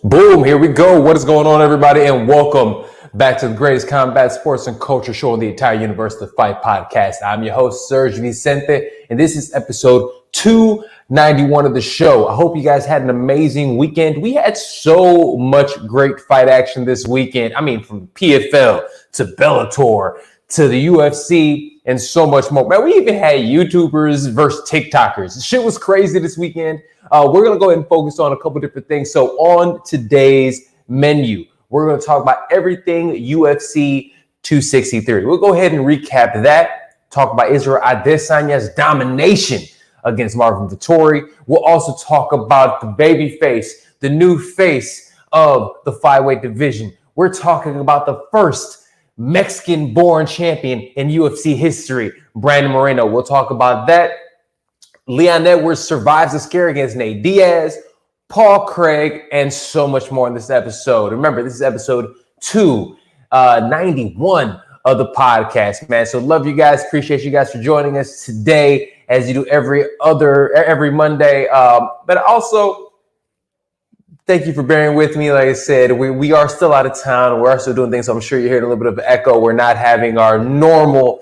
Boom, here we go. What is going on, everybody? And welcome back to the greatest combat sports and culture show in the entire universe, the Fight Podcast. I'm your host, SERG Vicente, and this is episode 291 of the show. I hope you guys had an amazing weekend. We had so much great fight action this weekend. I mean, from PFL to Bellator to the UFC and so much more. Man, we even had YouTubers versus TikTokers. Shit was crazy this weekend. We're going to go ahead and focus on a couple different things. So on today's menu, we're going to talk about everything UFC 263. We'll go ahead and recap that, talk about Israel Adesanya's domination against Marvin Vittori. We'll also talk about the baby face, the new face of the flyweight division. We're talking about the first Mexican-born champion in UFC history, Brandon Moreno. We'll talk about that. Leon Edwards survives the scare against Nate Diaz, Paul Craig, and so much more in this episode. Remember, this is episode 291 of the podcast, man. So love you guys. Appreciate you guys for joining us today, as you do every Monday. But also, thank you for bearing with me. Like I said, we are still out of town. We're also doing things. So I'm sure you're hearing a little bit of an echo. We're not having our normal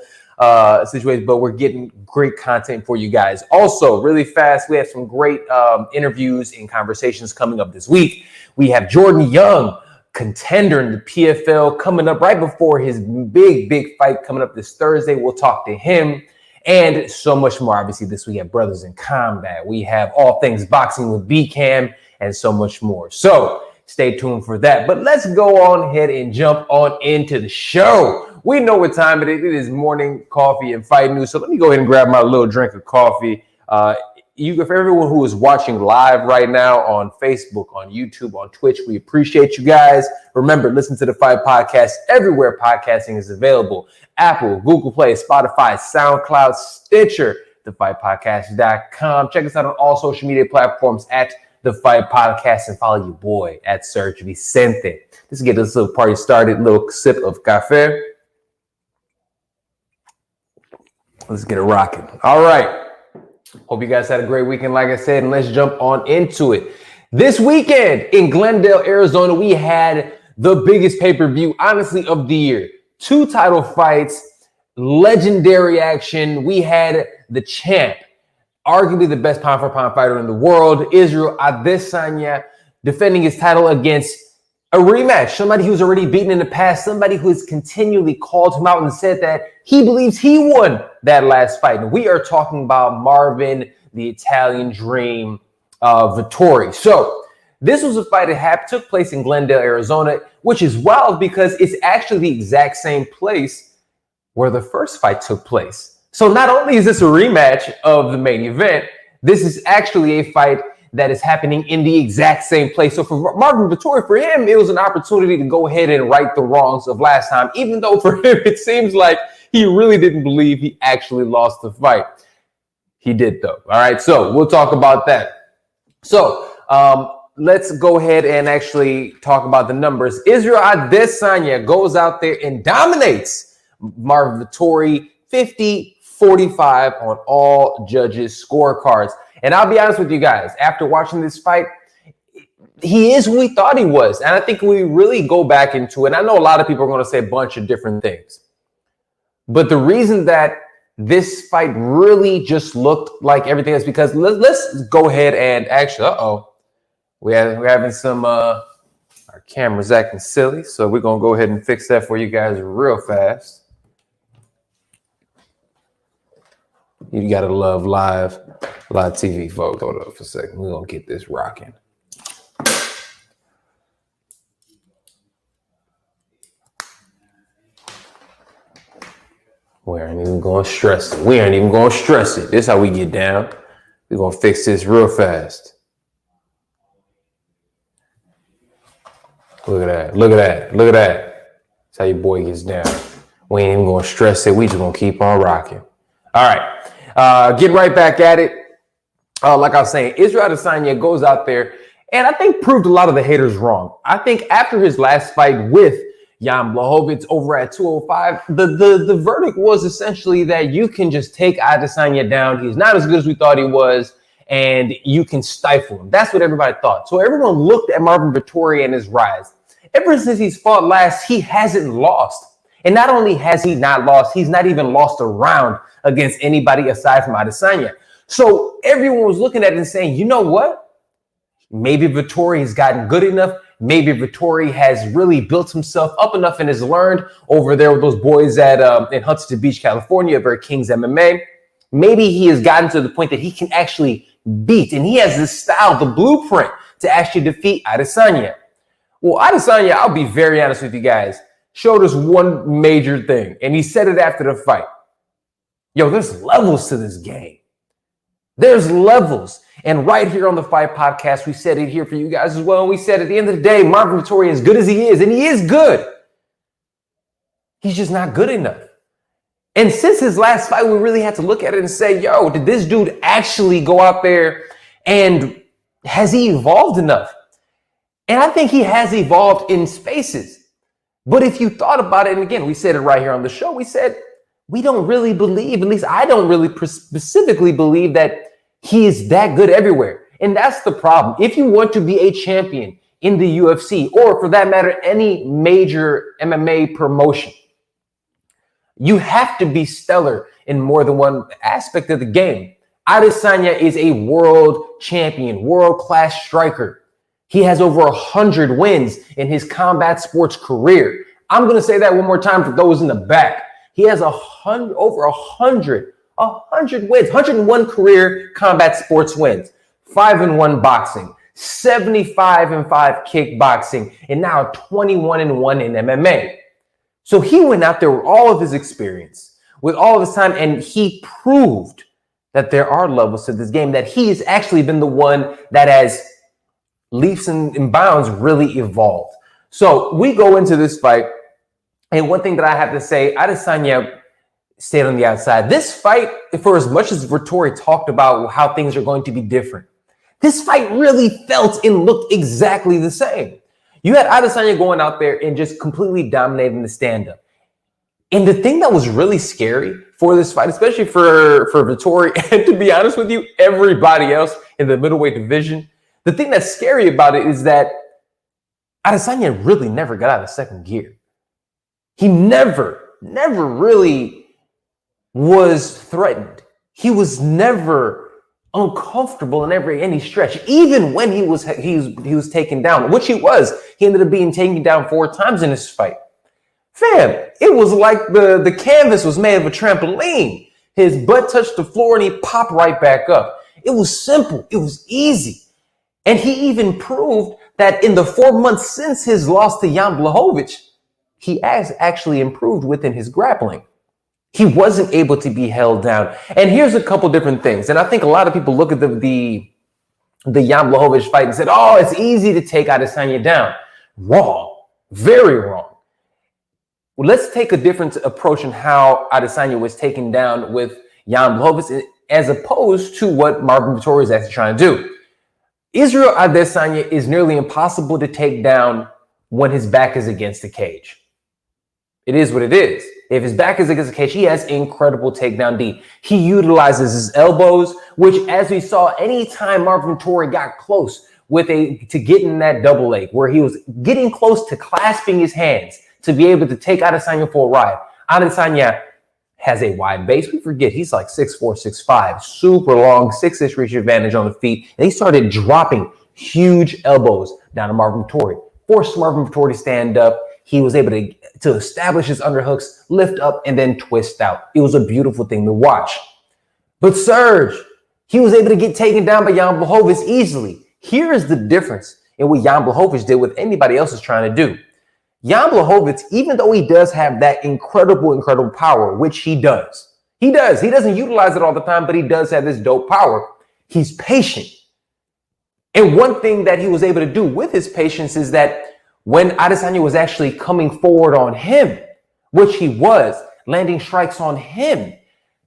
situation, but we're getting great content for you guys. Also, really fast, we have some great interviews and conversations coming up this week. We have Jordan Young, contender in the PFL, coming up right before his big fight coming up this Thursday. We'll talk to him and so much more. Obviously, this week we have Brothers in Combat. We have all things boxing with B-Cam and so much more. So stay tuned for that. But let's go on ahead and jump on into the show. We know what time it is. It is morning coffee and fight news. So let me go ahead and grab my little drink of coffee. For everyone who is watching live right now on Facebook, on YouTube, on Twitch, we appreciate you guys. Remember, listen to the Fight Podcast everywhere podcasting is available. Apple, Google Play, Spotify, SoundCloud, Stitcher, thefightpodcast.com. Check us out on all social media platforms at The Fight Podcast, and follow your boy at Serg Vicente. Let's get this little party started. Little sip of cafe. Let's get it rocking. All right. Hope you guys had a great weekend, like I said, and let's jump on into it. This weekend in Glendale, Arizona, we had the biggest pay-per-view, honestly, of the year. 2 title fights, legendary action. We had the champ, arguably the best pound-for-pound fighter in the world, Israel Adesanya, defending his title against a rematch. Somebody who's already beaten in the past, somebody who has continually called him out and said that he believes he won that last fight. And we are talking about Marvin, the Italian Dream, Vittori. So this was a fight that took place in Glendale, Arizona, which is wild because it's actually the exact same place where the first fight took place. So not only is this a rematch of the main event, this is actually a fight that is happening in the exact same place. So for Marvin Vittori, for him, it was an opportunity to go ahead and right the wrongs of last time, even though for him, it seems like he really didn't believe he actually lost the fight. He did, though. All right, so we'll talk about that. So let's go ahead and actually talk about the numbers. Israel Adesanya goes out there and dominates Marvin Vittori 50-45 on all judges' scorecards. And I'll be honest with you guys, after watching this fight, he is who we thought he was. And I think we really go back into it. I know a lot of people are going to say a bunch of different things. But the reason that this fight really just looked like everything is because let's go ahead and actually, we're having some, our camera's acting silly. So we're going to go ahead and fix that for you guys real fast. You got to love live TV, folks. Hold up for a second. We're going to get this rocking. We ain't even going to stress it. This is how we get down. We're going to fix this real fast. Look at that. That's how your boy gets down. We ain't even going to stress it. We just going to keep on rocking. All right. Get right back at it. Like I was saying, Israel Adesanya goes out there and I think proved a lot of the haters wrong. I think after his last fight with Jan Blachowicz over at 205, the verdict was essentially that you can just take Adesanya down. He's not as good as we thought he was. and you can stifle him. That's what everybody thought. So everyone looked at Marvin Vittori and his rise. Ever since he's fought last, he hasn't lost. And not only has he not lost, he's not even lost a round against anybody aside from Adesanya. So everyone was looking at it and saying, you know what? Maybe Vittori has gotten good enough. Maybe Vittori has really built himself up enough and has learned over there with those boys at in Huntington Beach, California, over at King's MMA. Maybe he has gotten to the point that he can actually beat, and he has this style, the blueprint to actually defeat Adesanya. Well, Adesanya, I'll be very honest with you guys, showed us one major thing, and he said it after the fight. Yo, there's levels to this game. There's levels. And right here on the Fight Podcast, we said it here for you guys as well. And we said at the end of the day, Marvin Vittori, as good as he is, and he is good, he's just not good enough. And since his last fight, we really had to look at it and say, yo, did this dude actually go out there and has he evolved enough? And I think he has evolved in spaces. But if you thought about it, and again, we said it right here on the show, we said, we don't really believe, at least I don't really specifically believe that he is that good everywhere. And that's the problem. If you want to be a champion in the UFC, or for that matter, any major MMA promotion, you have to be stellar in more than one aspect of the game. Adesanya is a world champion, world-class striker. He has over 100 wins in his combat sports career. I'm going to say that one more time for those in the back. He has over 100 wins, 101 career combat sports wins, 5-1 boxing, 75-5 kickboxing, and now 21-1 in MMA. So he went out there with all of his experience, with all of his time, and he proved that there are levels to this game, that he has actually been the one that has leaps and bounds really evolved. So we go into this fight, and one thing that I have to say, Adesanya stayed on the outside. This fight, for as much as Vittori talked about how things are going to be different, this fight really felt and looked exactly the same. You had Adesanya going out there and just completely dominating the stand-up. And the thing that was really scary for this fight, especially for Vittori, and to be honest with you, everybody else in the middleweight division, the thing that's scary about it is that Adesanya really never got out of second gear. He never really was threatened. He was never uncomfortable in any stretch, even when he was taken down, which he was. He ended up being taken down 4 times in this fight. Fam, it was like the canvas was made of a trampoline. His butt touched the floor and he popped right back up. It was simple. It was easy. And he even proved that in the 4 months since his loss to Jan Blachowicz, he has actually improved within his grappling. He wasn't able to be held down. And here's a couple different things. And I think a lot of people look at the Jan Blachowicz fight and said, oh, it's easy to take Adesanya down. Wrong. Very wrong. Well, let's take a different approach in how Adesanya was taken down with Jan Blachowicz as opposed to what Marvin Vittori is actually trying to do. Israel Adesanya is nearly impossible to take down when his back is against the cage. It is what it is. If his back is against the cage, he has incredible takedown D. He utilizes his elbows, which, as we saw, anytime Marvin Vittori got close to getting that double leg, where he was getting close to clasping his hands to be able to take Adesanya for a ride. Adesanya has a wide base. We forget he's like 6'4", 6'5", super long, 6-inch reach advantage on the feet. And he started dropping huge elbows down to Marvin Vittori, forced Marvin Vittori to stand up. He was able to establish his underhooks, lift up, and then twist out. It was a beautiful thing to watch. But SERG, he was able to get taken down by Jan Blachowicz easily. Here is the difference in what Jan Blachowicz did with anybody else is trying to do. Jan Blachowicz, even though he does have that incredible power, which he does. He doesn't utilize it all the time, but he does have this dope power. He's patient. And one thing that he was able to do with his patience is that when Adesanya was actually coming forward on him, which he was, landing strikes on him,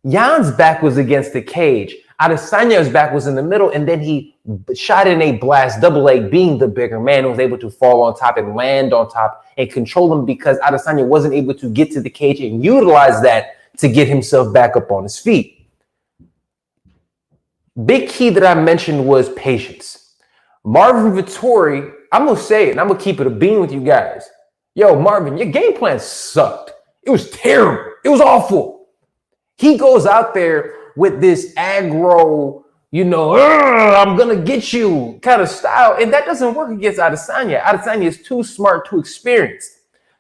Jan's back was against the cage. Adesanya's back was in the middle, and then he shot in a blast, double leg, being the bigger man, was able to fall on top and land on top and control him because Adesanya wasn't able to get to the cage and utilize that to get himself back up on his feet. Big key that I mentioned was patience. Marvin Vittori, I'm going to say it, and I'm going to keep it a bean with you guys. Yo, Marvin, your game plan sucked. It was terrible. It was awful. He goes out there with this aggro, you know, I'm going to get you kind of style. And that doesn't work against Adesanya. Adesanya is too smart, too experienced.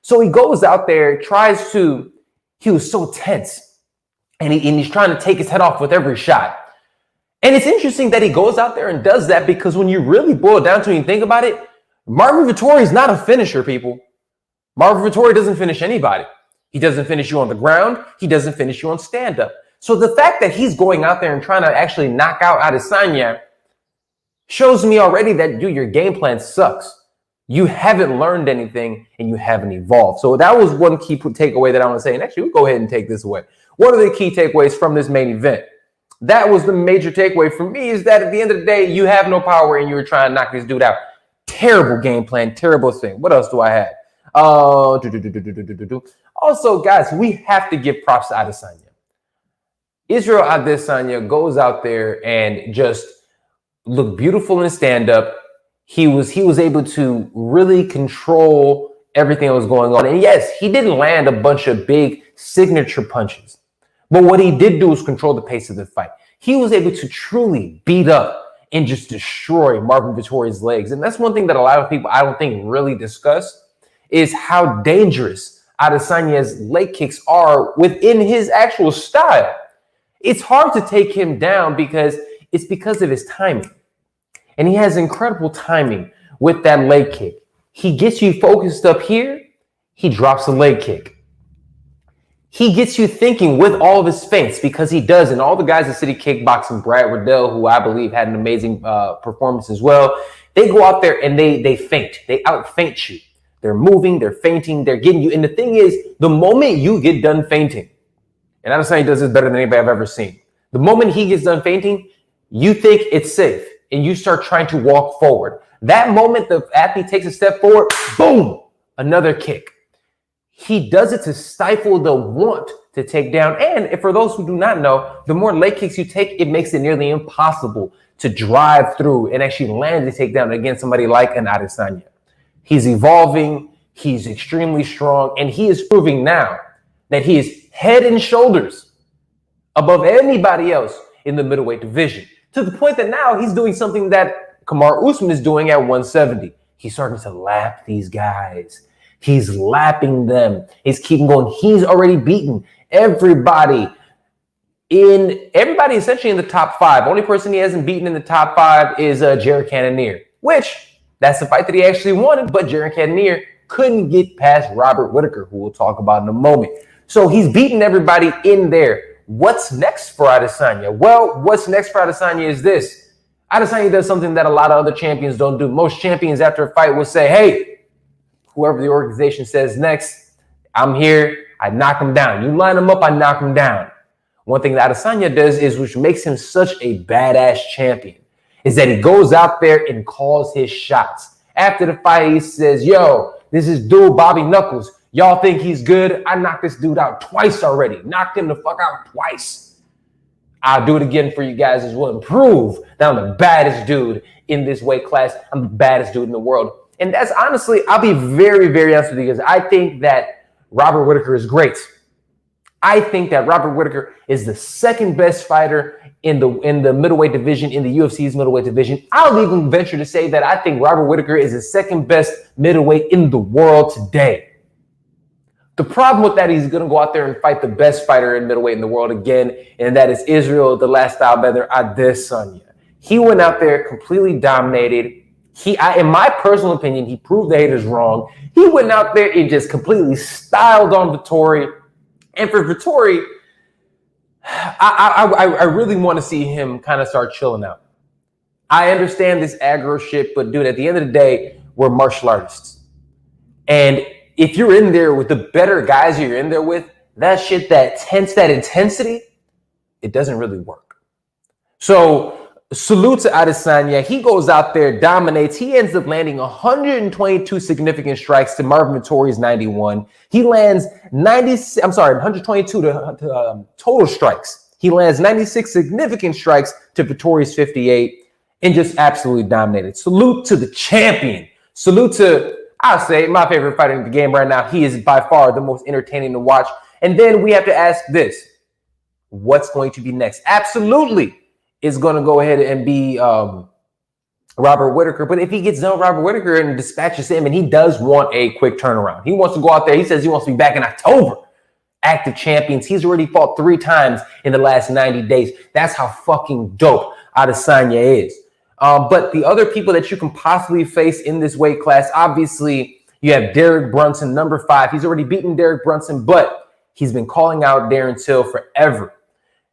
So he goes out there, he was so tense. And he's trying to take his head off with every shot. And it's interesting that he goes out there and does that because when you really boil down to it and think about it, Marvin Vittori is not a finisher, people. Marvin Vittori doesn't finish anybody. He doesn't finish you on the ground. He doesn't finish you on stand-up. So the fact that he's going out there and trying to actually knock out Adesanya shows me already that, dude, your game plan sucks. You haven't learned anything and you haven't evolved. So that was one key takeaway that I want to say. And actually, we'll go ahead and take this away. What are the key takeaways from this main event? That was the major takeaway for me, is that at the end of the day, you have no power and you were trying to knock this dude out. Terrible game plan, terrible thing. What else do I have? Also, guys, we have to give props to Adesanya. Israel Adesanya goes out there and just looked beautiful in stand-up. He was able to really control everything that was going on. And yes, he didn't land a bunch of big signature punches. But what he did do was control the pace of the fight. He was able to truly beat up and just destroy Marvin Vittori's legs. And that's one thing that a lot of people, I don't think, really discuss, is how dangerous Adesanya's leg kicks are within his actual style. It's hard to take him down because of his timing. And he has incredible timing with that leg kick. He gets you focused up here, he drops a leg kick. He gets you thinking with all of his feints, because he does. And all the guys at City Kickboxing, Brad Riddell, who I believe had an amazing performance as well, they go out there and they feint. They out-feint you. They're moving, they're feinting, they're getting you. And the thing is, the moment you get done feinting, and Adesanya does this better than anybody I've ever seen. The moment he gets done feinting, you think it's safe and you start trying to walk forward. That moment the athlete takes a step forward, boom, another kick. He does it to stifle the want to take down. And for those who do not know, the more leg kicks you take, it makes it nearly impossible to drive through and actually land the takedown against somebody like an Adesanya. He's evolving, he's extremely strong, and he is proving now that he is head and shoulders above anybody else in the middleweight division, to the point that now he's doing something that Kamaru Usman is doing at 170. He's starting to lap these guys. He's lapping them. He's keeping going. He's already beaten everybody essentially in the top five. Only person he hasn't beaten in the top five is Jared Cannonier, which that's the fight that he actually wanted, but Jared Cannonier couldn't get past Robert Whittaker, who we'll talk about in a moment. So he's beaten everybody in there. What's next for Adesanya? Well, what's next for Adesanya is this. Adesanya does something that a lot of other champions don't do. Most champions after a fight will say, hey, whoever the organization says next, I'm here, I knock him down. You line him up, I knock him down. One thing that Adesanya does is, which makes him such a badass champion, is that he goes out there and calls his shots. After the fight, he says, yo, this is dude Bobby Knuckles. Y'all think he's good? I knocked this dude out twice already. Knocked him the fuck out twice. I'll do it again for you guys as well and prove that I'm the baddest dude in this weight class. I'm the baddest dude in the world. And that's honestly, I'll be very, very honest with you, because I think that Robert Whittaker is great. I think that Robert Whittaker is the second best fighter in the middleweight division, in the UFC's middleweight division. I'll even venture to say that I think Robert Whittaker is the second best middleweight in the world today. The problem with that, he's going to go out there and fight the best fighter in middleweight in the world again, and that is Israel, the last style bender, Adesanya. He went out there, completely dominated. In my personal opinion, he proved the haters wrong. He went out there and just completely styled on Vittori. And for Vittori, I really want to see him kind of start chilling out. I understand this aggro shit, but dude, at the end of the day, we're martial artists. And if you're in there with the better guys you're in there with, that shit, that intensity, it doesn't really work. So salute to Adesanya. He goes out there, dominates. He ends up landing 122 significant strikes to Marvin Vittori's 91. He lands 122 total strikes. He lands 96 significant strikes to Vittori's 58 and just absolutely dominated. Salute to the champion. Salute to, I'll say, my favorite fighter in the game right now. He is by far the most entertaining to watch. And then we have to ask this. What's going to be next? Absolutely is going to go ahead and be Robert Whittaker. But if he gets done Robert Whittaker and dispatches him, and he does want a quick turnaround. He wants to go out there. He says he wants to be back in October. Active champions. He's already fought 3 times in the last 90 days. That's how fucking dope Adesanya is. But the other people that you can possibly face in this weight class, obviously, you have Derek Brunson, number 5. He's already beaten Derek Brunson, but he's been calling out Darren Till forever.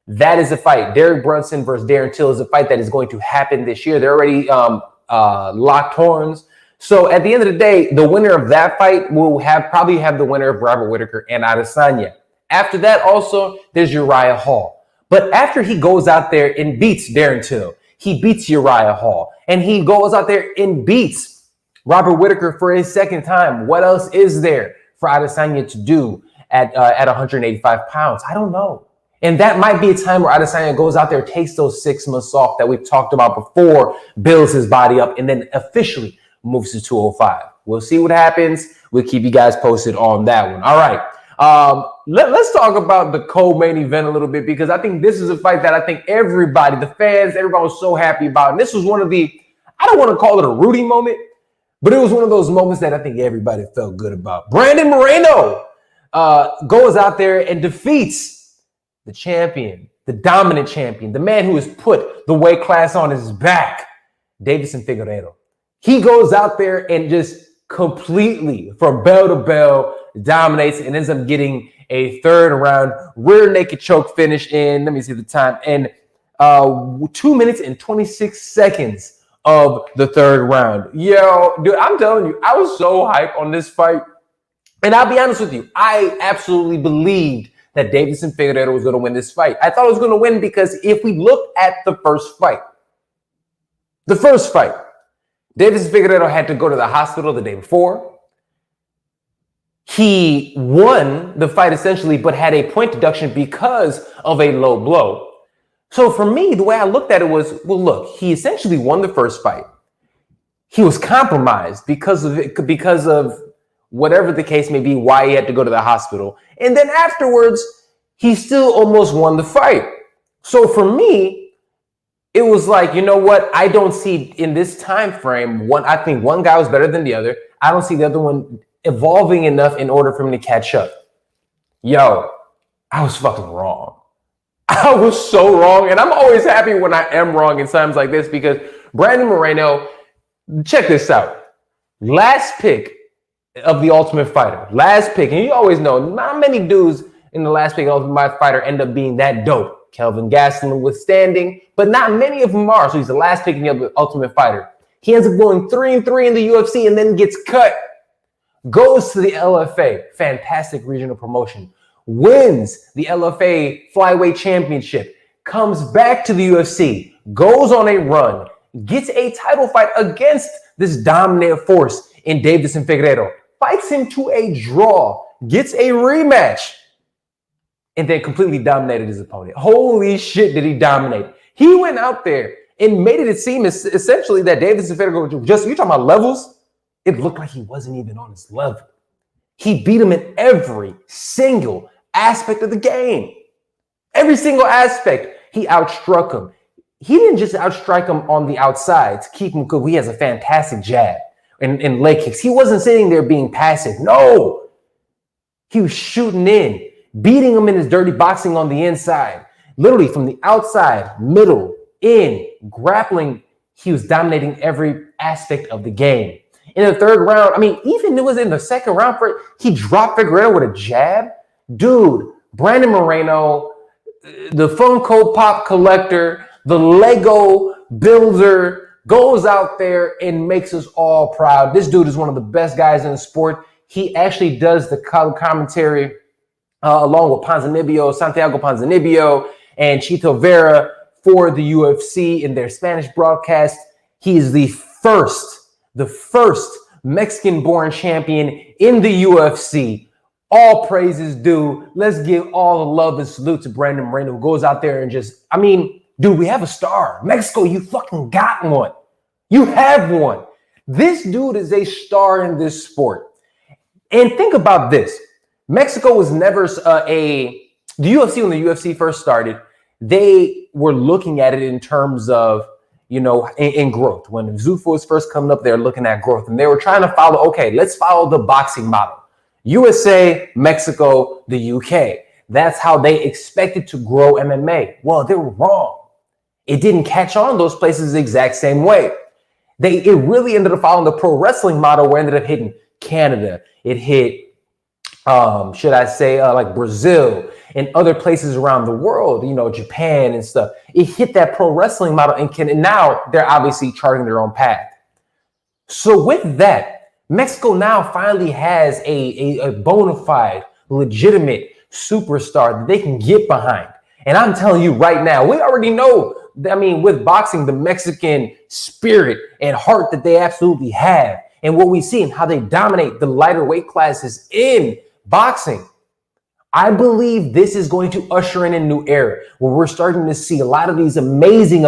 That is a fight. Derek Brunson versus Darren Till is a fight that is going to happen this year. They're already locked horns. So at the end of the day, the winner of that fight will probably have the winner of Robert Whittaker and Adesanya. After that, also, there's Uriah Hall. But after he goes out there and beats Darren Till, he beats Uriah Hall, and he goes out there and beats Robert Whittaker for his second time. What else is there for Adesanya to do at 185 pounds? I don't know. And that might be a time where Adesanya goes out there, takes those 6 months off that we've talked about before, builds his body up, and then officially moves to 205. We'll see what happens. We'll keep you guys posted on that one. All right. Let's talk about the co-main event a little bit, because I think this is a fight that I think everybody, the fans, everybody was so happy about. And this was one of the, I don't want to call it a Rudy moment, but it was one of those moments that I think everybody felt good about. Brandon Moreno goes out there and defeats the champion, the dominant champion, the man who has put the weight class on his back, Deiveson Figueiredo. He goes out there and just completely, from bell to bell, dominates and ends up getting a 3rd round rear naked choke finish in, let me see the time, in 2 minutes and 26 seconds of the 3rd round. Yo, dude, I'm telling you, I was so hyped on this fight. And I'll be honest with you, I absolutely believed that Deiveson Figueiredo was going to win this fight. I thought it was going to win because if we look at the first fight, Deiveson Figueiredo had to go to the hospital the day before. He won the fight essentially, but had a point deduction because of a low blow. So for me, the way I looked at it was, well, look, he essentially won the first fight. He was compromised because of whatever the case may be, why he had to go to the hospital. And then afterwards, he still almost won the fight. So for me, it was like, you know what? I don't see in this time frame, I think one guy was better than the other. I don't see the other one evolving enough in order for me to catch up. Yo, I was fucking wrong. I was so wrong. And I'm always happy when I am wrong in times like this, because Brandon Moreno, check this out. Last pick of the Ultimate Fighter. Last pick. And you always know, not many dudes in the last pick of the Ultimate Fighter end up being that dope. Kelvin Gastelum withstanding, but not many of them are. So he's the last pick in the Ultimate Fighter. He ends up going 3-3 in the UFC and then gets cut. Goes to the LFA, fantastic regional promotion. Wins the LFA Flyweight Championship. Comes back to the UFC. Goes on a run. Gets a title fight against this dominant force in Deiveson Figueiredo. Fights him to a draw. Gets a rematch. And then completely dominated his opponent. Holy shit, did he dominate. He went out there and made it seem essentially that Deiveson Figueiredo, you're talking about levels? It looked like he wasn't even on his level. He beat him in every single aspect of the game. Every single aspect, he outstruck him. He didn't just outstrike him on the outside to keep him good. He has a fantastic jab and leg kicks. He wasn't sitting there being passive. No. He was shooting in. Beating him in his dirty boxing on the inside, literally from the outside, middle, in, grappling. He was dominating every aspect of the game. In the 3rd round, I mean, even it was in the 2nd round, he dropped Figueiredo with a jab. Dude, Brandon Moreno, the Funko Pop collector, the Lego builder, goes out there and makes us all proud. This dude is one of the best guys in the sport. He actually does the commentary along with Santiago Ponzinibbio and Chito Vera for the UFC in their Spanish broadcast. He is the first Mexican-born champion in the UFC. all praise is due. Let's give all the love and salute to Brandon Moreno, who goes out there and just, I mean, dude, we have a star. Mexico, you fucking got one. You have one. This dude is a star in this sport. And think about this. Mexico was never the UFC, when the UFC first started, they were looking at it in terms of, you know, in growth. When Zuffa was first coming up, they were looking at growth. And they were trying to follow, okay, let's follow the boxing model. USA, Mexico, the UK. That's how they expected to grow MMA. Well, they were wrong. It didn't catch on those places the exact same way. It really ended up following the pro wrestling model, where it ended up hitting Canada. It hit, should I say, like Brazil and other places around the world, you know, Japan and stuff. It hit that pro wrestling model, and now they're obviously charting their own path. So with that, Mexico now finally has a bona fide, legitimate superstar that they can get behind. And I'm telling you right now, we already know, I mean, with boxing, the Mexican spirit and heart that they absolutely have, and what we see and how they dominate the lighter weight classes in boxing. I believe this is going to usher in a new era where we're starting to see a lot of these amazing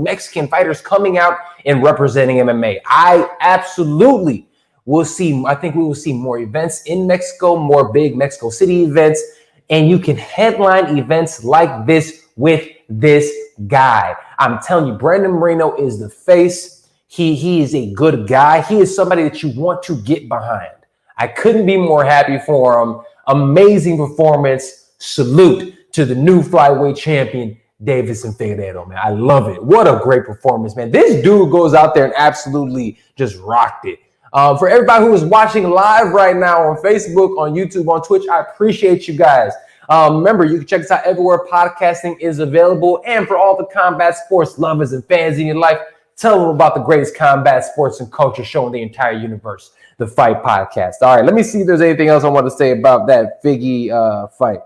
Mexican fighters coming out and representing MMA. I absolutely will see, I think we will see more events in Mexico, more big Mexico City events, and you can headline events like this with this guy. I'm telling you, Brandon Moreno is the face. He is a good guy. He is somebody that you want to get behind. I couldn't be more happy for him. Amazing performance. Salute to the new flyweight champion, Deiveson Figueiredo, man. I love it. What a great performance, man. This dude goes out there and absolutely just rocked it. For everybody who is watching live right now on Facebook, on YouTube, on Twitch, I appreciate you guys. Remember, you can check us out everywhere podcasting is available. And for all the combat sports lovers and fans in your life, tell them about the greatest combat sports and culture show in the entire universe, the Fight Podcast. All right, let me see if there's anything else I want to say about that Figgy fight.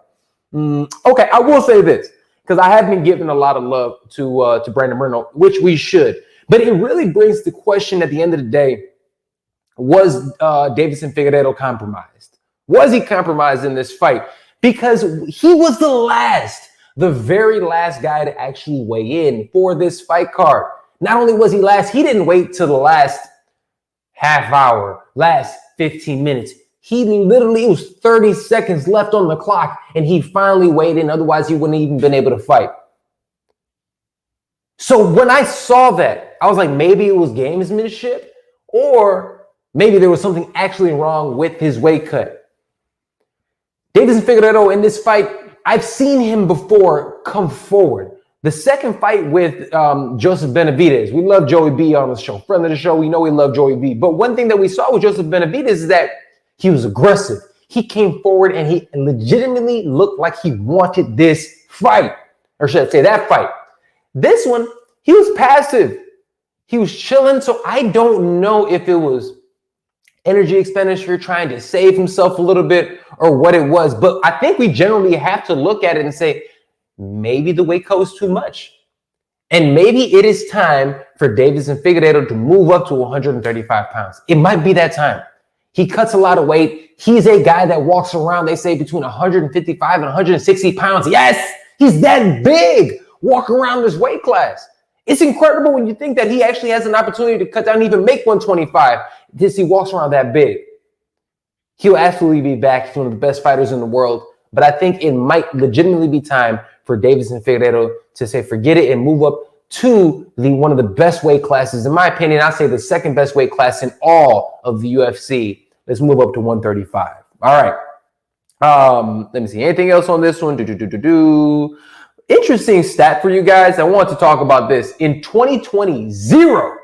Okay, I will say this, because I have been giving a lot of love to Brandon Moreno, which we should. But it really brings the question at the end of the day, was Deiveson Figueiredo compromised? Was he compromised in this fight? Because he was the very last guy to actually weigh in for this fight card. Not only was he last, he didn't wait till the last half hour, last 15 minutes. He literally, it was 30 seconds left on the clock, and he finally weighed in. Otherwise, he wouldn't even been able to fight. So when I saw that, I was like, maybe it was gamesmanship, or maybe there was something actually wrong with his weight cut. Deiveson Figueiredo in this fight, I've seen him before come forward. The second fight with Joseph Benavidez, we love Joey B on the show. Friend of the show, we know we love Joey B. But one thing that we saw with Joseph Benavidez is that he was aggressive. He came forward and he legitimately looked like he wanted this fight. Or should I say that fight? This one, he was passive. He was chilling. So I don't know if it was energy expenditure, trying to save himself a little bit, or what it was. But I think we generally have to look at it and say, maybe the weight cut was too much. And maybe it is time for Deiveson Figueiredo to move up to 135 pounds. It might be that time. He cuts a lot of weight. He's a guy that walks around, they say, between 155 and 160 pounds. Yes, he's that big, walking around this weight class. It's incredible when you think that he actually has an opportunity to cut down and even make 125. This, he walks around that big. He'll absolutely be back. He's one of the best fighters in the world. But I think it might legitimately be time for Deiveson Figueiredo to say, forget it, and move up to one of the best weight classes. In my opinion, I'd say the second best weight class in all of the UFC. Let's move up to 135. All right. Let me see. Anything else on this one? Interesting stat for you guys. I want to talk about this. In 2020, zero,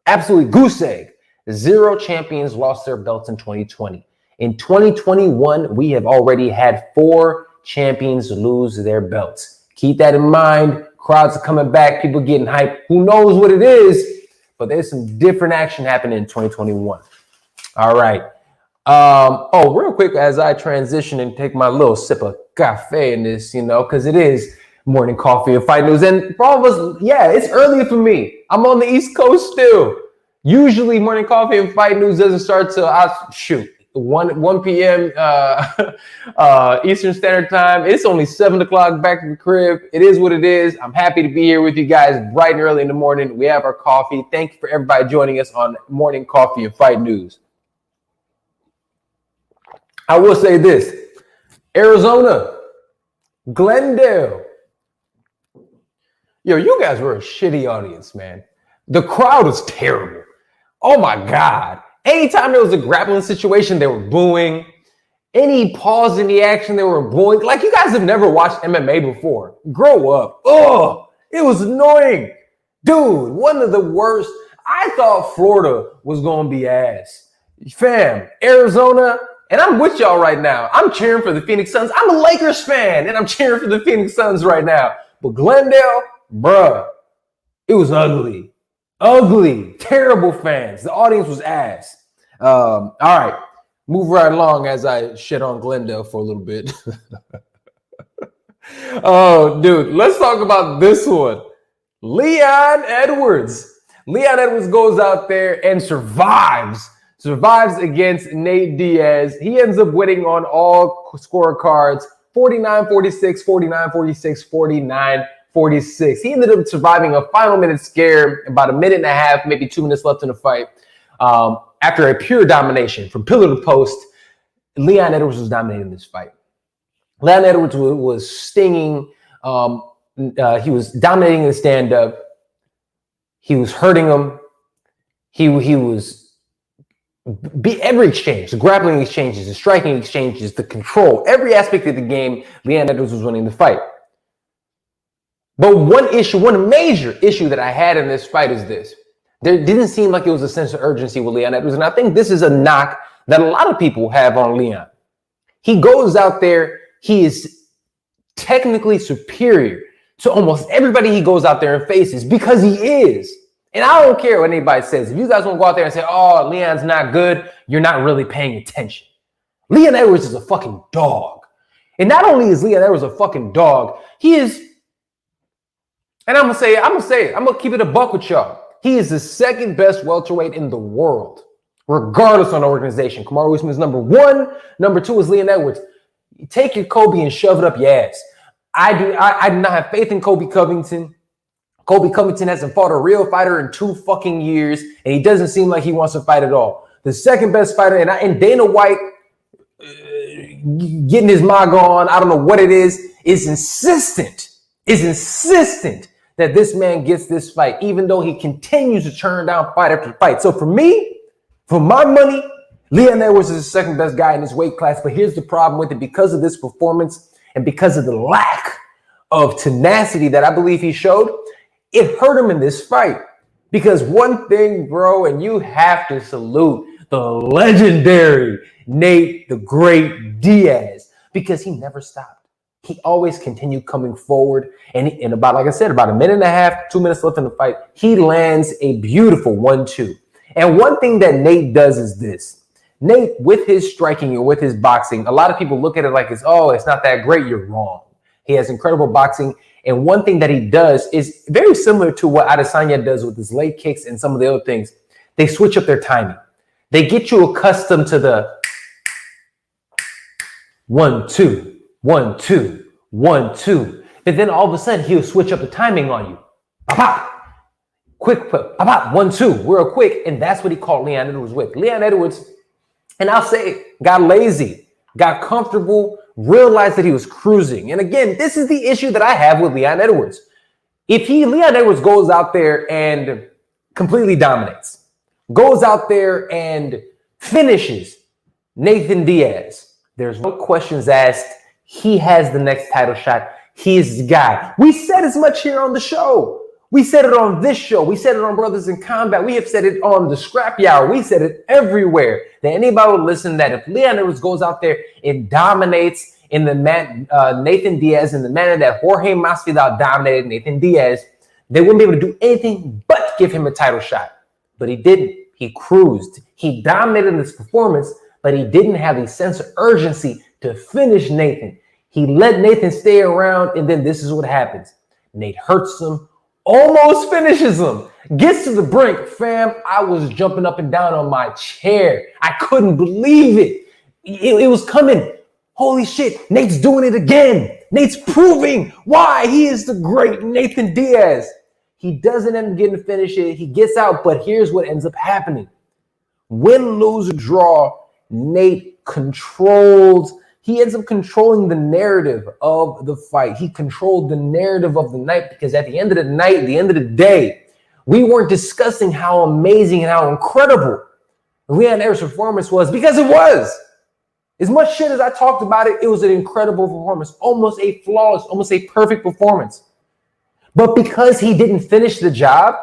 absolutely goose egg, zero champions lost their belts in 2020. In 2021, we have already had 4 champions lose their belts. Keep that in mind. Crowds are coming back. People getting hyped. Who knows what it is? But there's some different action happening in 2021. All right. Real quick, as I transition and take my little sip of cafe in this, because it is morning coffee and fight news. And for all of us, yeah, it's early for me. I'm on the East Coast still. Usually morning coffee and fight news doesn't start till, 1 p.m. Eastern Standard Time. It's only 7 o'clock back in the crib. It is what it is. I'm happy to be here with you guys bright and early in the morning. We have our coffee. Thank you for everybody joining us on Morning Coffee and Fight News. I will say this. Arizona, Glendale. Yo, you guys were a shitty audience, man. The crowd was terrible. Oh my God. Anytime there was a grappling situation, they were booing. Any pause in the action, they were booing. Like, you guys have never watched MMA before. Grow up. Oh, it was annoying. Dude, one of the worst. I thought Florida was going to be ass. Fam, Arizona, and I'm with y'all right now. I'm cheering for the Phoenix Suns. I'm a Lakers fan, and I'm cheering for the Phoenix Suns right now. But Glendale, bruh, it was ugly. Ugly, terrible fans. The audience was ass. All right, move right along as I shit on Glendale for a little bit. Oh, dude, let's talk about this one. Leon Edwards. Leon Edwards goes out there and survives against Nate Diaz. He ends up winning on all scorecards, 49-46, 49-46, 49-46. He ended up surviving a final minute scare, about a minute and a half, maybe 2 minutes left in the fight. After a pure domination from pillar to post, Leon Edwards was dominating this fight. Leon Edwards was stinging. He was dominating the stand-up. He was hurting him. He was every exchange, the grappling exchanges, the striking exchanges, the control, every aspect of the game, Leon Edwards was winning the fight. But one major issue that I had in this fight is this. There didn't seem like it was a sense of urgency with Leon Edwards. And I think this is a knock that a lot of people have on Leon. He goes out there, he is technically superior to almost everybody he goes out there and faces because he is. And I don't care what anybody says. If you guys want to go out there and say, oh, Leon's not good, you're not really paying attention. Leon Edwards is a fucking dog. And not only is Leon Edwards a fucking dog, he is. And I'm gonna keep it a buck with y'all. He is the second best welterweight in the world, regardless on the organization. Kamaru Usman is number 1. Number 2 is Leon Edwards. You take your Kobe and shove it up your ass. I do not have faith in Kobe Covington. Kobe Covington hasn't fought a real fighter in 2 fucking years, and he doesn't seem like he wants to fight at all. The second best fighter, and Dana White getting his mag on, I don't know what it is insistent that this man gets this fight, even though he continues to turn down fight after fight. So for me, for my money, Leon Edwards is the second best guy in this weight class. But here's the problem with it. Because of this performance and because of the lack of tenacity that I believe he showed, it hurt him in this fight. Because one thing, bro, and you have to salute the legendary Nate the Great Diaz, because he never stopped. He always continued coming forward. And in about, like I said, about a minute and a half, 2 minutes left in the fight, he lands a beautiful 1-2. And one thing that Nate does is this. Nate, with his striking and with his boxing, a lot of people look at it like it's not that great. You're wrong. He has incredible boxing. And one thing that he does is very similar to what Adesanya does with his leg kicks and some of the other things. They switch up their timing. They get you accustomed to the 1-2. 1-2, 1-2. But then all of a sudden he'll switch up the timing on you. Pop, quick, pop, 1-2, real quick. And that's what he called Leon Edwards with. Leon Edwards, and I'll say, got lazy, got comfortable, realized that he was cruising. And again, this is the issue that I have with Leon Edwards. If Leon Edwards goes out there and completely dominates, goes out there and finishes Nathan Diaz, there's no questions asked. He has the next title shot. He is the guy. We said as much here on the show. We said it on this show. We said it on Brothers in Combat. We have said it on the Scrappy Hour. We said it everywhere. That anybody would listen, that if Leon Edwards goes out there and dominates in the Nathan Diaz in the manner that Jorge Masvidal dominated Nathan Diaz, they wouldn't be able to do anything but give him a title shot. But he didn't. He cruised. He dominated this performance, but he didn't have a sense of urgency to finish Nathan. He let Nathan stay around, and then this is what happens. Nate hurts him, almost finishes him, gets to the brink. Fam, I was jumping up and down on my chair. I couldn't believe it. It was coming. Holy shit, Nate's doing it again. Nate's proving why he is the great Nathan Diaz. He doesn't end up getting to finish it. He gets out, but here's what ends up happening. Win, lose, or draw, Nate he ends up controlling the narrative of the fight. He controlled the narrative of the night because at the end of the night, at the end of the day, we weren't discussing how amazing and how incredible Leon Edwards' performance was, because it was. As much shit as I talked about it, it was an incredible performance, almost a flawless, almost a perfect performance. But because he didn't finish the job,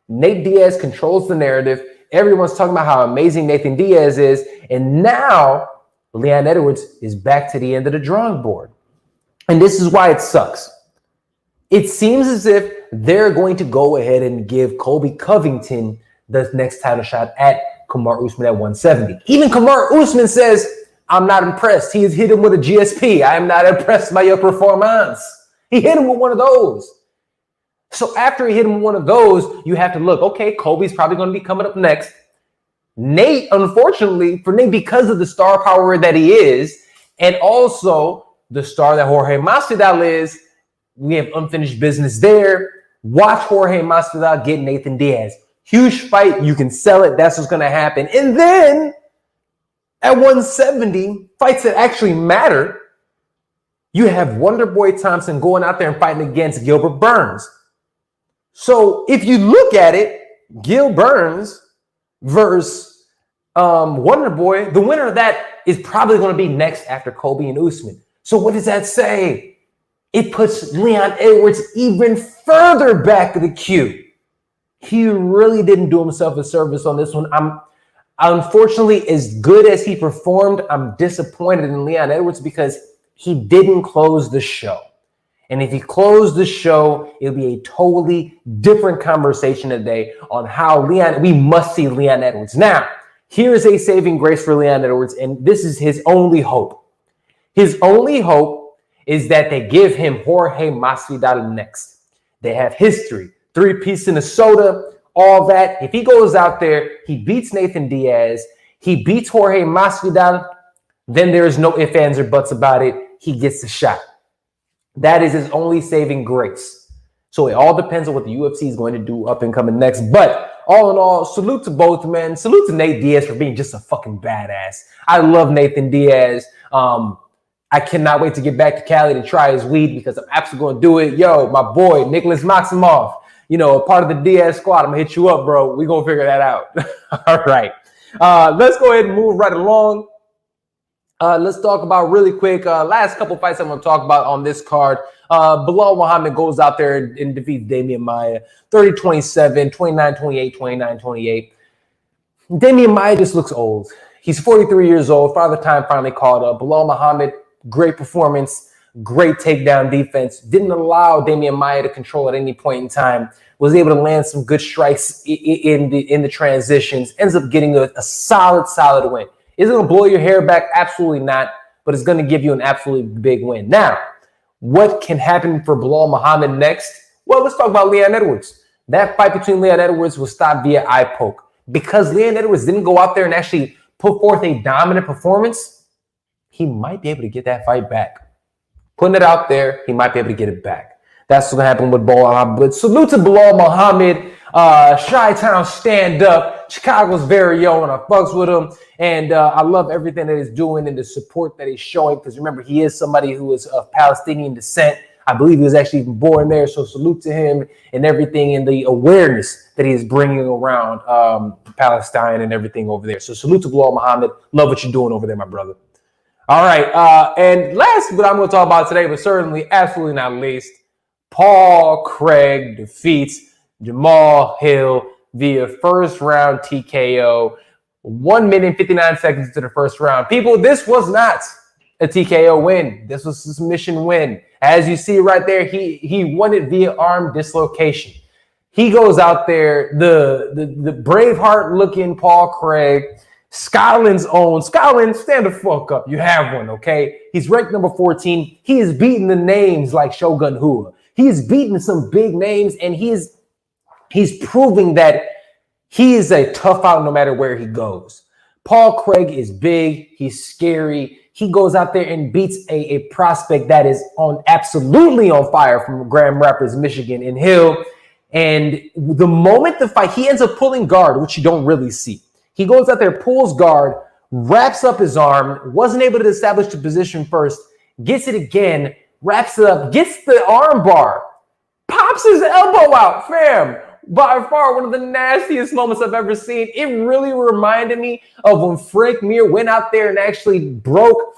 Nate Diaz controls the narrative. Everyone's talking about how amazing Nathan Diaz is. And now Leon Edwards is back to the end of the drawing board. And this is why it sucks. It seems as if they're going to go ahead and give Colby Covington the next title shot at Kamaru Usman at 170. Even Kamaru Usman says, I'm not impressed. He has hit him with a GSP. I am not impressed by your performance. He hit him with one of those. So after he hit him with one of those, you have to look, okay, Colby's probably going to be coming up next. Nate, unfortunately, for Nate, because of the star power that he is, and also the star that Jorge Masvidal is, we have unfinished business there. Watch Jorge Masvidal get Nathan Diaz. Huge fight. You can sell it. That's what's going to happen. And then at 170, fights that actually matter, you have Wonderboy Thompson going out there and fighting against Gilbert Burns. So if you look at it, Gil Burns versus Wonderboy, the winner of that is probably going to be next after Colby and Usman. So what does that say? It puts Leon Edwards even further back of the queue. He really didn't do himself a service on this one. Unfortunately, as good as he performed, I'm disappointed in Leon Edwards because he didn't close the show. And if he closed the show, it'll be a totally different conversation today on how we must see Leon Edwards. Now, here's a saving grace for Leon Edwards, and this is his only hope. His only hope is that they give him Jorge Masvidal next. They have history, 3-piece in a soda, all that. If he goes out there, he beats Nathan Diaz, he beats Jorge Masvidal, then there is no ifs, ands, or buts about it. He gets the shot. That is his only saving grace. So it all depends on what the UFC is going to do up and coming next. But all in all, salute to both men. Salute to Nate Diaz for being just a fucking badass. I love Nathan Diaz. I cannot wait to get back to Cali to try his weed because I'm absolutely going to do it. Yo, my boy, Nicholas Maximov, a part of the Diaz squad. I'm going to hit you up, bro. We're going to figure that out. All right. Let's go ahead and move right along. Let's talk about really quick, last couple fights I'm going to talk about on this card. Belal Muhammad goes out there and defeats Demian Maia, 30-27, 29-28, 29-28. Demian Maia just looks old. He's 43 years old. Father Time finally caught up. Belal Muhammad, great performance, great takedown defense. Didn't allow Demian Maia to control at any point in time. Was able to land some good strikes in the transitions. Ends up getting a solid win. Is it going to blow your hair back? Absolutely not. But it's going to give you an absolutely big win. Now, what can happen for Belal Muhammad next? Well, let's talk about Leon Edwards. That fight between Leon Edwards was stopped via eye poke. Because Leon Edwards didn't go out there and actually put forth a dominant performance, he might be able to get that fight back. Putting it out there, he might be able to get it back. That's what's going to happen with Belal Muhammad. But salute to Belal Muhammad. Chi-Town stand up. Chicago's very own. I fucks with him. And I love everything that he's doing and the support that he's showing. Because remember, he is somebody who is of Palestinian descent. I believe he was actually born there. So salute to him and everything and the awareness that he is bringing around Palestine and everything over there. So salute to Belal Muhammad. Love what you're doing over there, my brother. All right. And last, what I'm going to talk about today, but certainly absolutely not least, Paul Craig defeats JAMAHL Hill via first round TKO. 1 minute 59 seconds into the first round. People, this was not a TKO win. This was a submission win. As you see right there, he won it via arm dislocation. He goes out there, the Braveheart looking Paul Craig, Scotland's own. Scotland, stand the fuck up. You have one, okay? He's ranked number 14. He is beating the names like Shogun Rua. He's beating some big names, and he's proving that he is a tough out no matter where he goes. Paul Craig is big. He's scary. He goes out there and beats a prospect that is absolutely on fire from Grand Rapids, Michigan, in Hill. And the moment the fight, he ends up pulling guard, which you don't really see. He goes out there, pulls guard, wraps up his arm, wasn't able to establish the position first, gets it again, wraps it up, gets the arm bar, pops his elbow out, fam. By far, one of the nastiest moments I've ever seen. It really reminded me of when Frank Mir went out there and actually broke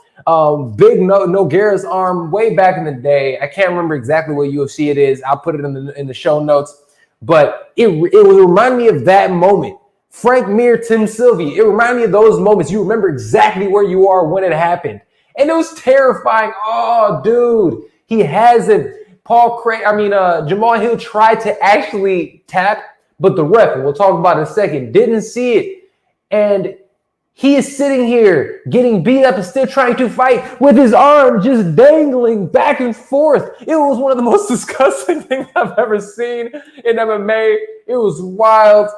Big Nogueira's arm way back in the day. I can't remember exactly what UFC it is. I'll put it in the show notes. But it would remind me of that moment. Frank Mir, Tim Sylvie. It reminded me of those moments. You remember exactly where you are when it happened. And it was terrifying. Oh, dude. He has it. Jamahl Hill tried to actually tap, but the ref, and we'll talk about it in a second, didn't see it. And he is sitting here getting beat up and still trying to fight with his arm just dangling back and forth. It was one of the most disgusting things I've ever seen in MMA. It was wild.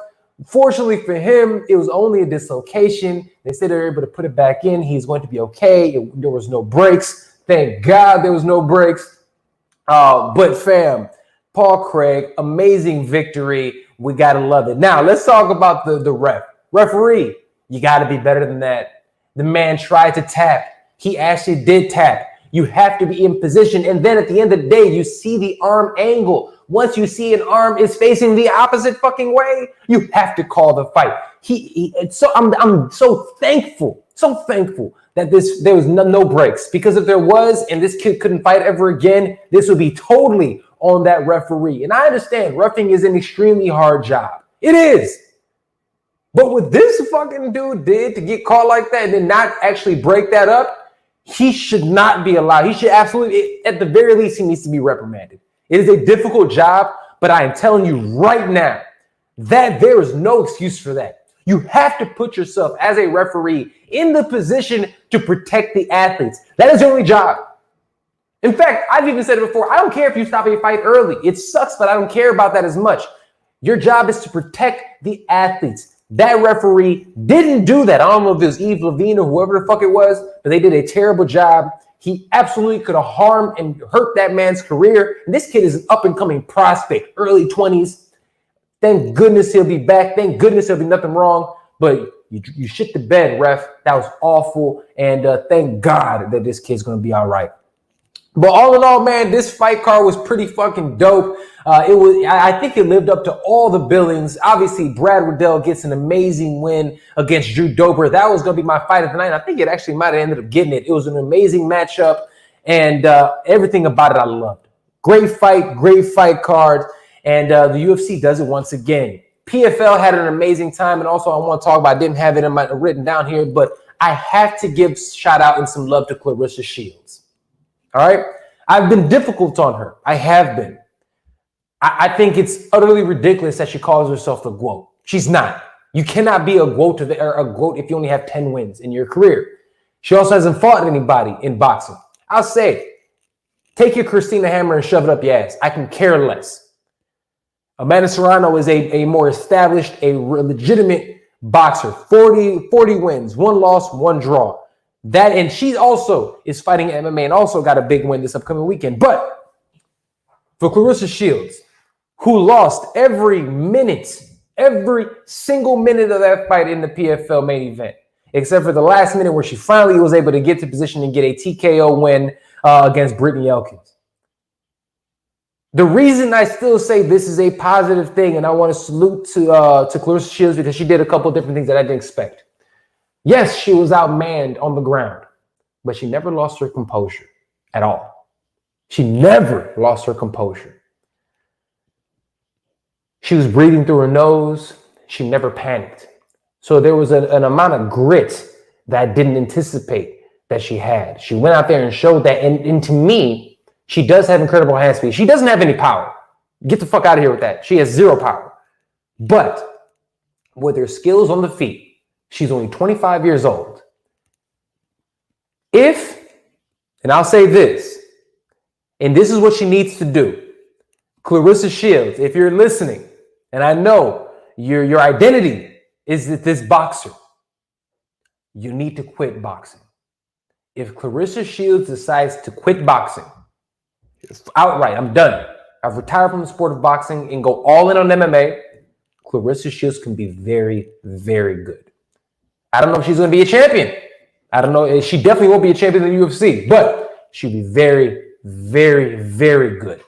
Fortunately for him, it was only a dislocation. They said they were able to put it back in. He's going to be okay. There was no breaks. Thank God there was no breaks. But fam, Paul Craig, amazing victory. We got to love it. Now, let's talk about the referee. You got to be better than that. The man tried to tap. He actually did tap. You have to be in position. And then at the end of the day, you see the arm angle. Once you see an arm is facing the opposite fucking way, you have to call the fight. I'm so thankful that there was no breaks, because if there was and this kid couldn't fight ever again, this would be totally on that referee. And I understand reffing is an extremely hard job. It is. But what this fucking dude did to get caught like that and then not actually break that up, he should not be allowed. He should absolutely, at the very least, he needs to be reprimanded. It is a difficult job, but I am telling you right now that there is no excuse for that. You have to put yourself as a referee in the position to protect the athletes. That is your only job. In fact, I've even said it before. I don't care if you stop a fight early. It sucks, but I don't care about that as much. Your job is to protect the athletes. That referee didn't do that. I don't know if it was Yves Levine or whoever the fuck it was, but they did a terrible job. He absolutely could have harmed and hurt that man's career. And this kid is an up-and-coming prospect, early 20s. Thank goodness he'll be back. Thank goodness there'll be nothing wrong. But you shit the bed, ref. That was awful. And thank God that this kid's going to be all right. But all in all, man, this fight card was pretty fucking dope. I think it lived up to all the billings. Obviously, Brad Riddell gets an amazing win against Drew Dober. That was going to be my fight of the night. I think it actually might have ended up getting it. It was an amazing matchup, and everything about it I loved. Great fight card, and the UFC does it once again. PFL had an amazing time, and also I want to talk about, I didn't have it written down here, but I have to give shout out and some love to Claressa Shields. All right? I've been difficult on her. I have been. I think it's utterly ridiculous that she calls herself the GOAT. She's not. You cannot be a GOAT if you only have 10 wins in your career. She also hasn't fought anybody in boxing. I'll say, take your Christina Hammer and shove it up your ass. I can care less. Amanda Serrano is a more established, a legitimate boxer. 40 wins, 1 loss, 1 draw. And she also is fighting MMA and also got a big win this upcoming weekend. But for Claressa Shields, who lost every single minute of that fight in the PFL main event, except for the last minute where she finally was able to get to position and get a TKO win against Brittany Elkins. The reason I still say this is a positive thing, and I want to salute to Claressa Shields, because she did a couple of different things that I didn't expect. Yes, she was outmanned on the ground, but she never lost her composure at all. She never lost her composure. She was breathing through her nose. She never panicked. So there was an amount of grit that I didn't anticipate that she had. She went out there and showed that. And to me, she does have incredible hand speed. She doesn't have any power. Get the fuck out of here with that. She has 0 power. But with her skills on the feet, she's only 25 years old. And I'll say this, and this is what she needs to do. Claressa Shields, if you're listening, and I know your identity is this boxer, you need to quit boxing. If Claressa Shields decides to quit boxing, outright, I'm done, I've retired from the sport of boxing and go all in on MMA, Claressa Shields can be very, very good. I don't know if she's going to be a champion. I don't know. She definitely won't be a champion in the UFC, but she'll be very, very, very good.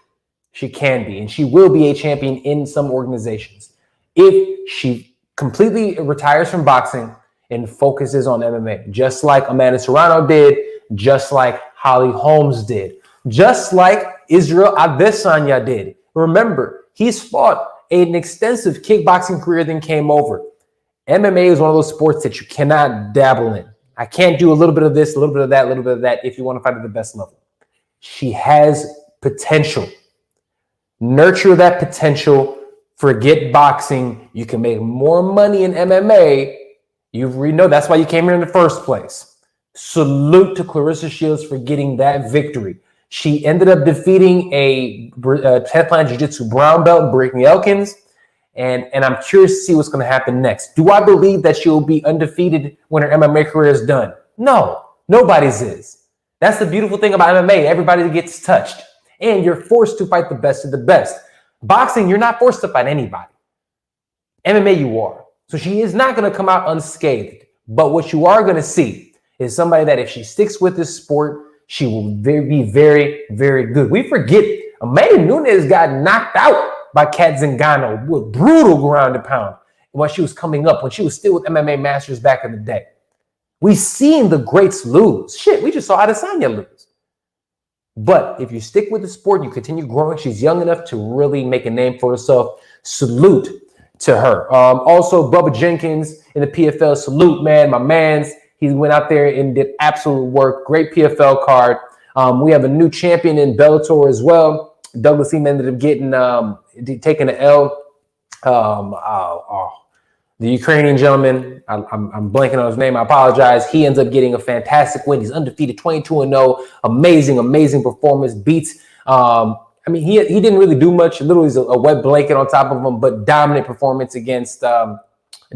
She can be, and she will be a champion in some organizations if she completely retires from boxing and focuses on MMA, just like Amanda Serrano did, just like Holly Holmes did, just like Israel Adesanya did. Remember, he's fought an extensive kickboxing career, then came over. MMA is one of those sports that you cannot dabble in. I can't do a little bit of this, a little bit of that, a little bit of that if you want to fight at the best level. She has potential. Nurture that potential. Forget boxing. You can make more money in MMA. You know that's why you came here in the first place. Salute to Claressa Shields for getting that victory. She ended up defeating a 10th line jiu-jitsu brown belt, Brittany Elkins. And I'm curious to see what's going to happen next. Do I believe that she'll be undefeated when her MMA career is done? No, nobody's is. That's the beautiful thing about MMA. Everybody gets touched. And you're forced to fight the best of the best. Boxing, you're not forced to fight anybody. MMA, you are. So she is not going to come out unscathed. But what you are going to see is somebody that if she sticks with this sport, she will be very, very good. We forget Amanda Nunes got knocked out by Kat Zingano with brutal ground and pound when she was coming up, when she was still with MMA Masters back in the day. We've seen the greats lose. Shit, we just saw Adesanya lose. But if you stick with the sport, you continue growing, she's young enough to really make a name for herself. Salute to her. Also, Bubba Jenkins in the PFL, salute, man. My man's, he went out there and did absolute work. Great PFL card. We have a new champion in Bellator as well. Douglas Seaman ended up getting taking an L. The Ukrainian gentleman, I'm blanking on his name. I apologize. He ends up getting a fantastic win. He's undefeated, 22-0. Amazing performance. Beats. I mean, he didn't really do much. Literally, a wet blanket on top of him, but dominant performance against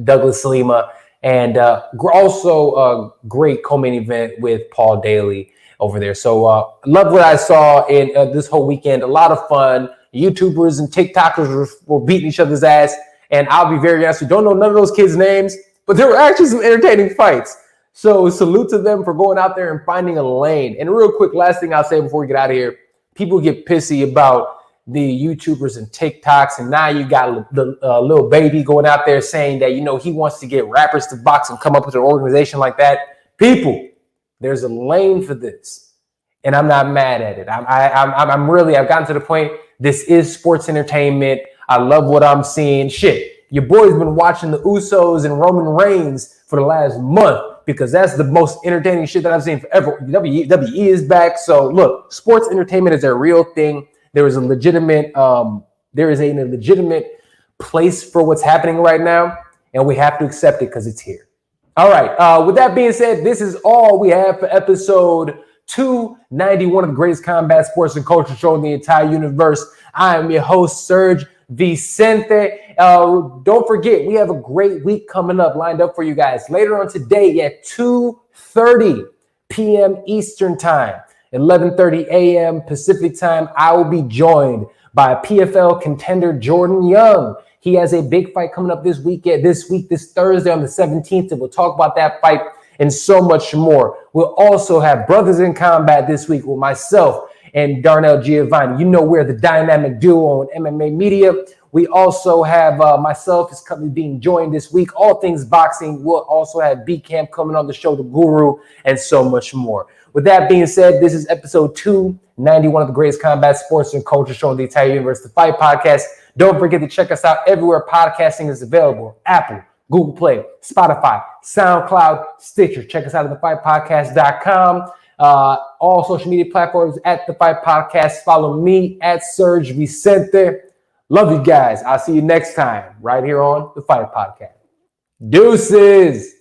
Douglas Lima. And also a great co-main event with Paul Daly over there. So love what I saw in this whole weekend. A lot of fun. YouTubers and TikTokers were beating each other's ass. And I'll be very honest, we don't know none of those kids' names, but there were actually some entertaining fights. So salute to them for going out there and finding a lane. And real quick, last thing I'll say before we get out of here, people get pissy about the YouTubers and TikToks, and now you got the little baby going out there saying that, you know, he wants to get rappers to box and come up with an organization like that. People, there's a lane for this, and I'm not mad at it. I've gotten to the point, this is sports entertainment. I love what I'm seeing. Shit, your boy's been watching the Usos and Roman Reigns for the last month because that's the most entertaining shit that I've seen forever. WWE is back. So look, sports entertainment is a real thing. There is a legitimate place for what's happening right now, and we have to accept it because it's here. All right. With that being said, this is all we have for episode 291 of the greatest combat sports and culture show in the entire universe. I am your host, SERG Vicente. Don't forget, we have a great week coming up lined up for you guys. Later on today at 2:30 p.m. Eastern Time, 11:30 a.m. Pacific Time, I will be joined by PFL contender Jordan Young. He has a big fight coming up this Thursday on the 17th, and we'll talk about that fight and so much more. We'll also have Brothers in Combat this week with myself and Darnell Giovanni. You know, we're the dynamic duo on MMA Media. We also have myself is being joined this week. All things boxing. We'll also have B-Camp coming on the show, The Guru, and so much more. With that being said, this is episode 291 of the greatest combat sports and culture show in the entire universe, the Fight Podcast. Don't forget to check us out everywhere podcasting is available. Apple, Google Play, Spotify, SoundCloud, Stitcher. Check us out at thefightpodcast.com. All social media platforms at The Fight Podcast. Follow me at Serge Vicente. Love you guys. I'll see you next time right here on The Fight Podcast. Deuces.